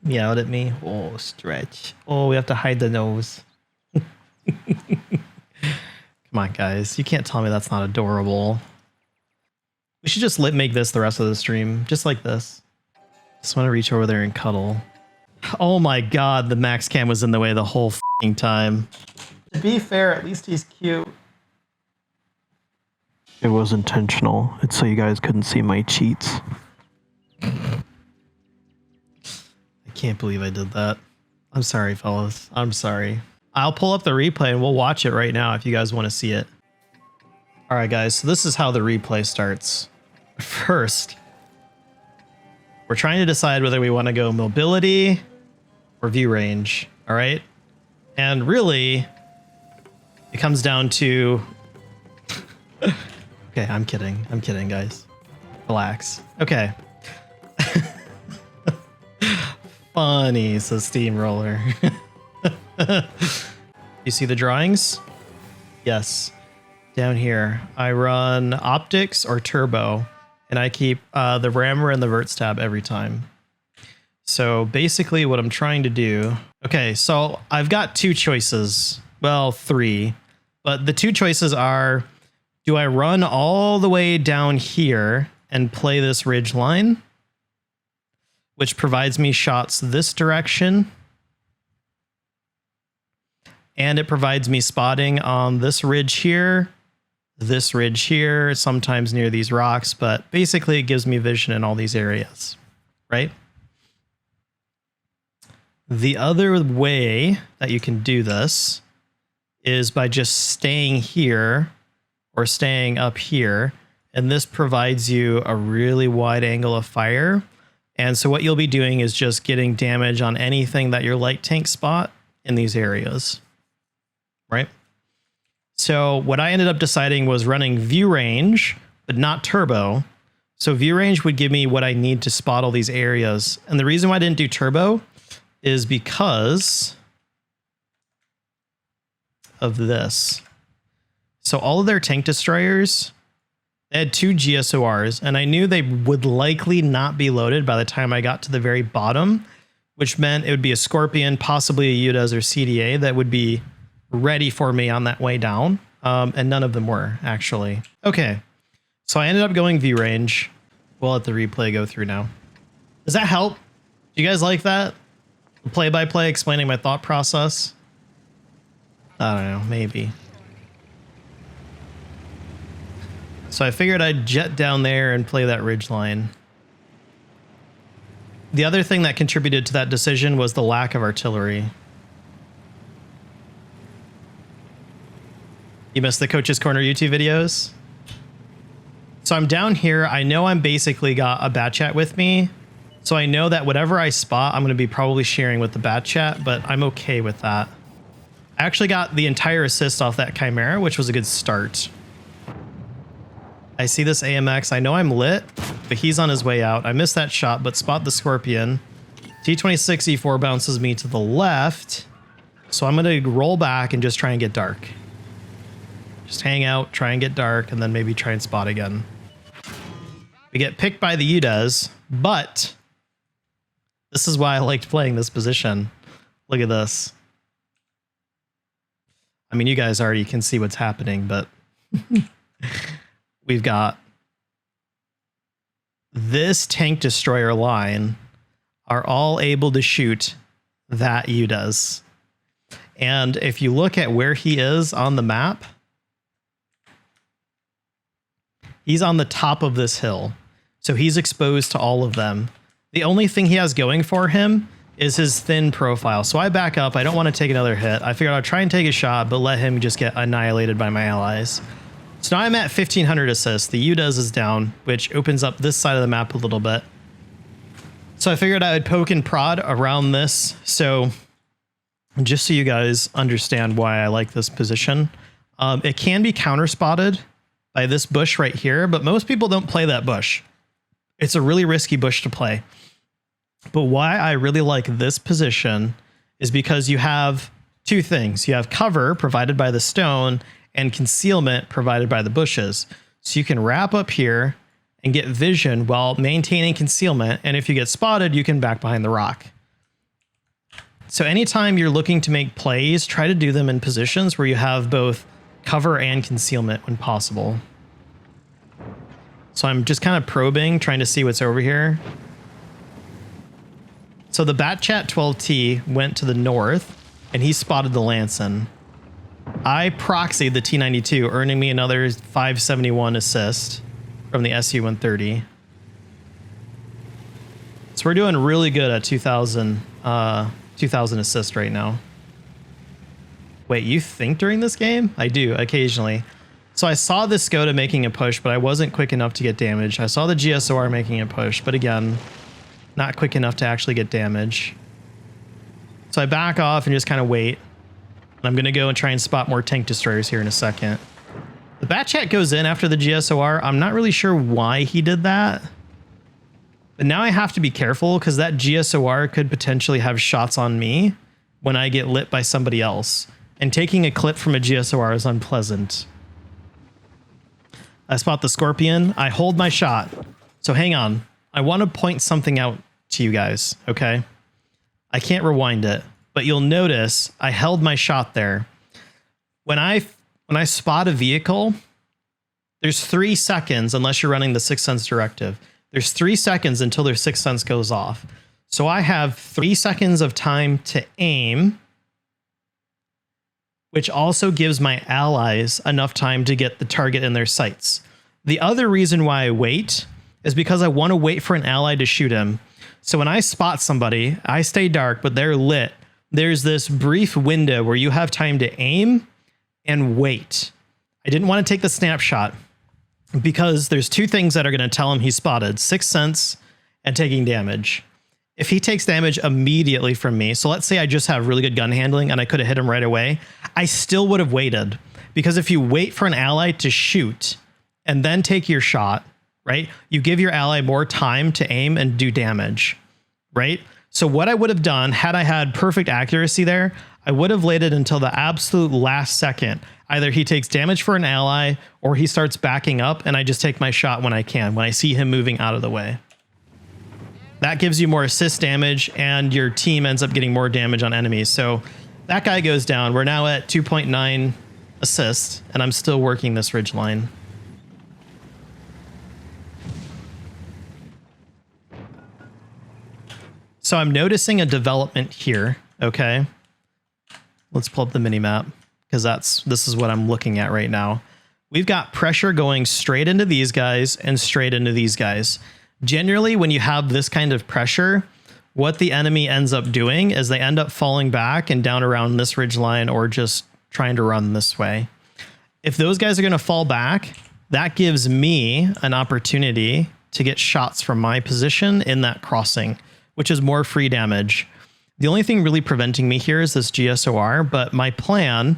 Meowed at me. Oh, stretch. Oh, we have to hide the nose. Come on, guys. You can't tell me that's not adorable. We should just make this the rest of the stream. Just like this. Just want to reach over there and cuddle. Oh my god, the max cam was in the way the whole f***ing time. To be fair, at least he's cute. It was intentional. It's so you guys couldn't see my cheats. I can't believe I did that. I'm sorry, fellas. I'm sorry. I'll pull up the replay and we'll watch it right now if you guys want to see it. All right, guys. So this is how the replay starts. First, we're trying to decide whether we want to go mobility or view range. All right. And really, it comes down to... Okay, I'm kidding. I'm kidding, guys. Relax. Okay. Funny, says Steamroller. You see the drawings? Yes. Down here, I run optics or turbo, and I keep the rammer and the verts tab every time. So basically what I'm trying to do... Okay, so I've got two choices. Well, three. But the two choices are, do I run all the way down here and play this ridge line, which provides me shots this direction, and it provides me spotting on this ridge here, sometimes near these rocks, but basically it gives me vision in all these areas, right? The other way that you can do this is by just staying here or staying up here, and this provides you a really wide angle of fire. And so what you'll be doing is just getting damage on anything that your light tank spot in these areas, right? So what I ended up deciding was running view range, but not turbo. So view range would give me what I need to spot all these areas. And the reason why I didn't do turbo is because of this. So all of their tank destroyers, they had 2 GSORs, and I knew they would likely not be loaded by the time I got to the very bottom, which meant it would be a Scorpion, possibly a UDAS or CDA that would be ready for me on that way down. And none of them were, actually. Okay, so I ended up going view range. We'll let the replay go through now. Does that help? Do you guys like that? Play-by-play explaining my thought process? I don't know, maybe. So I figured I'd jet down there and play that ridge line. The other thing that contributed to that decision was the lack of artillery. You missed the Coach's Corner YouTube videos? So I'm down here. I know I'm basically got a bat chat with me. So I know that whatever I spot, I'm going to be probably sharing with the bat chat, but I'm okay with that. I actually got the entire assist off that Chimera, which was a good start. I see this AMX. I know I'm lit, but he's on his way out. I missed that shot, but spot the Scorpion. T26 E4 bounces me to the left. So I'm going to roll back and just try and get dark. Just hang out, try and get dark, and then maybe try and spot again. We get picked by the UDAS, but this is why I liked playing this position. Look at this. I mean, you guys already can see what's happening, but we've got this tank destroyer line are all able to shoot that UDAS. And if you look at where he is on the map, he's on the top of this hill. So he's exposed to all of them. The only thing he has going for him is his thin profile. So I back up. I don't want to take another hit. I figured I'd try and take a shot, but let him just get annihilated by my allies. So now I'm at 1,500 assists. The UDAS is down, which opens up this side of the map a little bit. So I figured I would poke and prod around this. So just so you guys understand why I like this position, it can be counter spotted by this bush right here, but most people don't play that bush. It's a really risky bush to play. But why I really like this position is because you have two things. You have cover provided by the stone and concealment provided by the bushes. So you can wrap up here and get vision while maintaining concealment. And if you get spotted, you can back behind the rock. So anytime you're looking to make plays, try to do them in positions where you have both cover and concealment when possible. So I'm just kind of probing, trying to see what's over here. So the Batchat 12T went to the north, and he spotted the Lanson. I proxied the T92, earning me another 571 assist from the SU-130. So we're doing really good at 2,000 assist right now. Wait, you think during this game? I do, occasionally. So I saw this Skoda making a push, but I wasn't quick enough to get damage. I saw the GSOR making a push, but again, not quick enough to actually get damage. So I back off and just kind of wait. And I'm going to go and try and spot more tank destroyers here in a second. The Batchat goes in after the GSOR. I'm not really sure why he did that. But now I have to be careful because that GSOR could potentially have shots on me when I get lit by somebody else. And taking a clip from a GSOR is unpleasant. I spot the Scorpion. I hold my shot. So hang on. I want to point something out to you guys, okay? I can't rewind it, but you'll notice I held my shot there. When I spot a vehicle, there's 3 seconds, unless you're running the 6th Sense directive. There's 3 seconds until their 6th Sense goes off. So I have 3 seconds of time to aim, which also gives my allies enough time to get the target in their sights. The other reason why I wait is because I want to wait for an ally to shoot him. So when I spot somebody, I stay dark, but they're lit. There's this brief window where you have time to aim and wait. I didn't want to take the snapshot because there's 2 things that are going to tell him he's spotted: 6th Sense and taking damage. If he takes damage immediately from me, so let's say I just have really good gun handling and I could have hit him right away, I still would have waited. Because if you wait for an ally to shoot and then take your shot, right, you give your ally more time to aim and do damage, right? So what I would have done had I had perfect accuracy there, I would have waited until the absolute last second. Either he takes damage for an ally or he starts backing up and I just take my shot when I can, when I see him moving out of the way. That gives you more assist damage and your team ends up getting more damage on enemies. So that guy goes down. We're now at 2.9 assist and I'm still working this ridge line. So I'm noticing a development here. Okay. Let's pull up the mini map because this is what I'm looking at right now. We've got pressure going straight into these guys and straight into these guys. Generally, when you have this kind of pressure, what the enemy ends up doing is they end up falling back and down around this ridge line or just trying to run this way. If those guys are going to fall back, that gives me an opportunity to get shots from my position in that crossing, which is more free damage. The only thing really preventing me here is this GSOR, but my plan,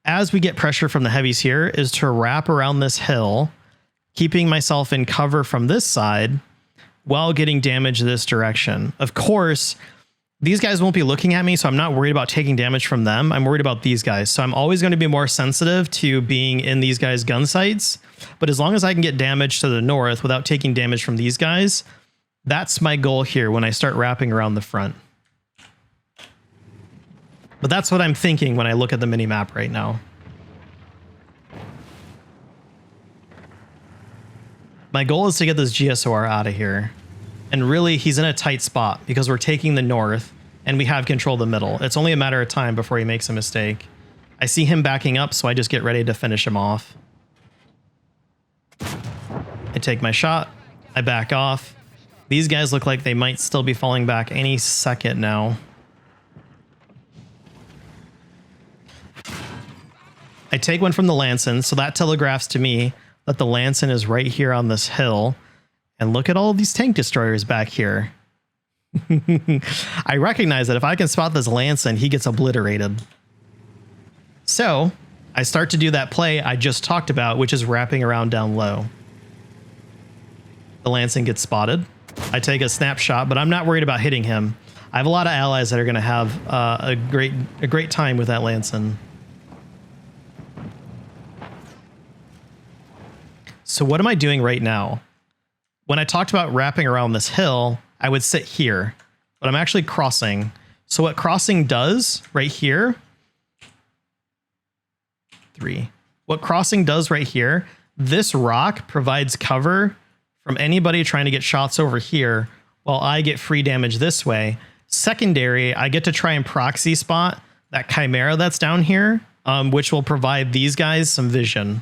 as we get pressure from the heavies here, is to wrap around this hill, keeping myself in cover from this side, while getting damage this direction. Of course, these guys won't be looking at me, so I'm not worried about taking damage from them. I'm worried about these guys. So I'm always going to be more sensitive to being in these guys' gun sights. But as long as I can get damage to the north without taking damage from these guys, that's my goal here when I start wrapping around the front. But that's what I'm thinking when I look at the mini map right now. My goal is to get this GSOR out of here. And really, he's in a tight spot because we're taking the north and we have control of the middle. It's only a matter of time before he makes a mistake. I see him backing up, so I just get ready to finish him off. I take my shot. I back off. These guys look like they might still be falling back any second now. I take one from the Lanson, so that telegraphs to me that the Lanson is right here on this hill. And look at all of these tank destroyers back here. I recognize that if I can spot this Lanson, he gets obliterated. So I start to do that play I just talked about, which is wrapping around down low. The Lanson gets spotted. I take a snapshot, but I'm not worried about hitting him. I have a lot of allies that are going to have a great time with that Lanson. So what am I doing right now? when I talked about wrapping around this hill, I would sit here, but I'm actually crossing. So what crossing does right here, 3. What crossing does right here, this rock provides cover from anybody trying to get shots over here while I get free damage this way. Secondary, I get to try and proxy spot that chimera that's down here, which will provide these guys some vision.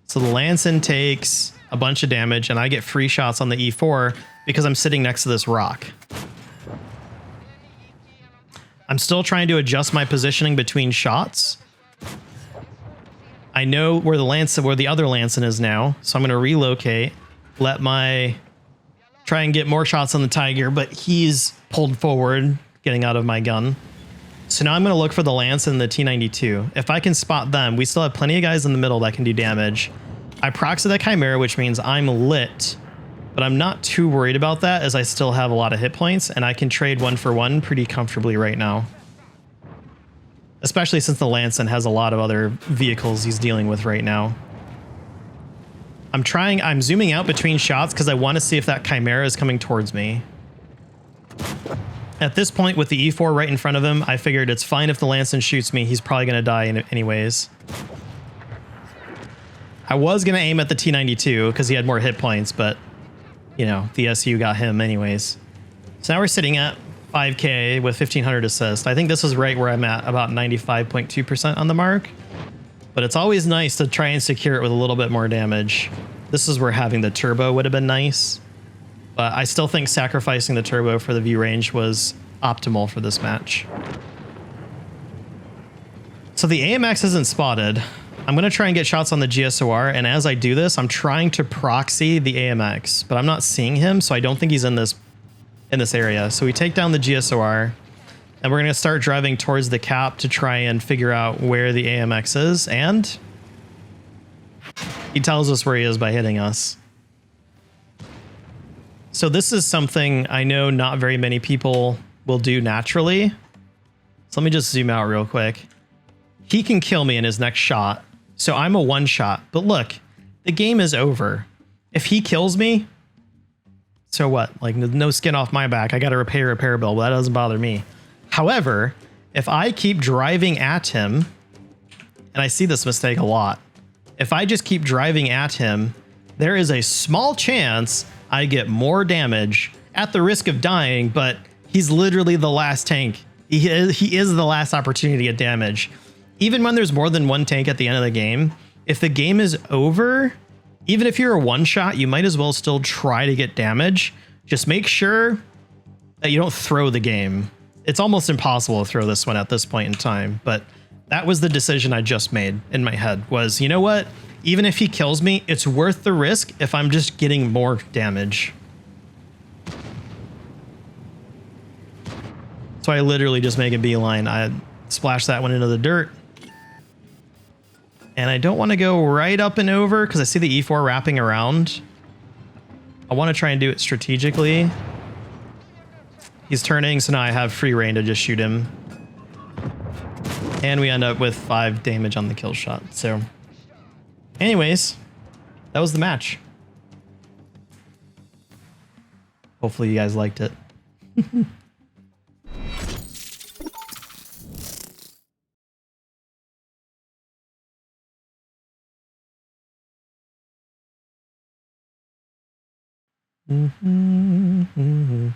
So the Lancin takes a bunch of damage and I get free shots on the E4 because I'm sitting next to this rock. I'm still trying to adjust my positioning between shots. I know where the other Lancin is now, so I'm going to relocate, try and get more shots on the Tiger, but he's pulled forward, getting out of my gun. So now I'm going to look for the Lancin and the T92. If I can spot them, we still have plenty of guys in the middle that can do damage. I proxy the Chimera, which means I'm lit, but I'm not too worried about that as I still have a lot of hit points and I can trade 1-for-1 pretty comfortably right now. Especially since the Lancin has a lot of other vehicles he's dealing with right now. I'm zooming out between shots because I want to see if that Chimera is coming towards me. At this point, with the E4 right in front of him, I figured it's fine if the Lancin shoots me. He's probably going to die anyways. I was going to aim at the T92 because he had more hit points, but, you know, the SU got him anyways. So now we're sitting at 5K with 1,500 assist. I think this is right where I'm at, about 95.2% on the mark. But it's always nice to try and secure it with a little bit more damage. This is where having the turbo would have been nice. But I still think sacrificing the turbo for the view range was optimal for this match. So the AMX isn't spotted. I'm going to try and get shots on the GSOR. And as I do this, I'm trying to proxy the AMX. But I'm not seeing him, so I don't think he's in this area. So we take down the GSOR. And we're going to start driving towards the cap to try and figure out where the AMX is. And he tells us where he is by hitting us. So this is something I know not very many people will do naturally. So let me just zoom out real quick. He can kill me in his next shot. So I'm a one shot. But look, the game is over. If he kills me, so what? Like no skin off my back. I got to repay a repair bill. Well, that doesn't bother me. However, if I keep driving at him, and I see this mistake a lot, if I just keep driving at him, there is a small chance I get more damage at the risk of dying, but he's literally the last tank. He is the last opportunity to get damage. Even when there's more than one tank at the end of the game, if the game is over, even if you're a one shot, you might as well still try to get damage. Just make sure that you don't throw the game. It's almost impossible to throw this one at this point in time, but that was the decision I just made in my head was, you know what? Even if he kills me, it's worth the risk if I'm just getting more damage. So I literally just make a beeline. I splash that one into the dirt. And I don't want to go right up and over because I see the E4 wrapping around. I want to try and do it strategically. He's turning, so now I have free reign to just shoot him. And we end up with 5 damage on the kill shot. So anyways, that was the match. Hopefully you guys liked it. Mm-hmm.